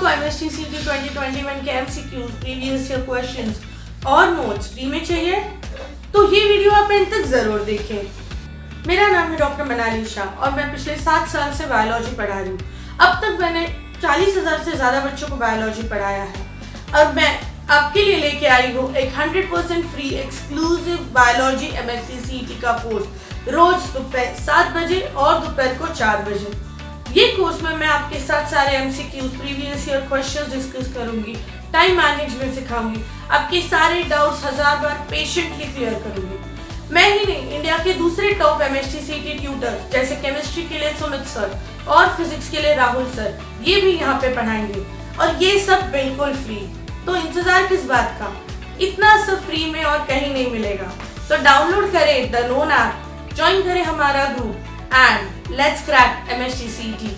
आपको MSc CT 2021 के MCQs, previous year questions और नोट्स फ्री में चाहिए तो ये वीडियो आप एंड तक जरूर देखें। मेरा नाम है डॉक्टर मनालिशा और मैं पिछले 7 साल से बायोलॉजी पढ़ा रही हूँ। अब तक मैंने 40,000 से ज़्यादा बच्चों को बायोलॉजी पढ़ाया है। अब मैं आपके लिए लेके आई हूँ एक 100% free exclusive biology MSc CT का कोर्स रोज दोपहर 7 बजे और दोपहर को 4 बजे। ये कोर्स में मैं आपके साथ सारे MCQs, previous year questions discuss करूंगी, टाइम मैनेजमेंट सिखाऊंगी, आपके सारे डाउट्स 1000 बार पेशेंटली क्लियर करूंगी। मैं ही नहीं, इंडिया के दूसरे टॉप MSc CT ट्यूटर जैसे केमिस्ट्री के लिए सुमित सर और फिजिक्स के लिए राहुल सर, ये भी यहाँ पे पढ़ाएंगे और ये सब बिल्कुल फ्री। तो इंतजार किस बात का, इतना सब फ्री में और कहीं नहीं मिलेगा। तो डाउनलोड करें द नोन ऐप, ज्वाइन करें हमारा group and let's crack MSc CT।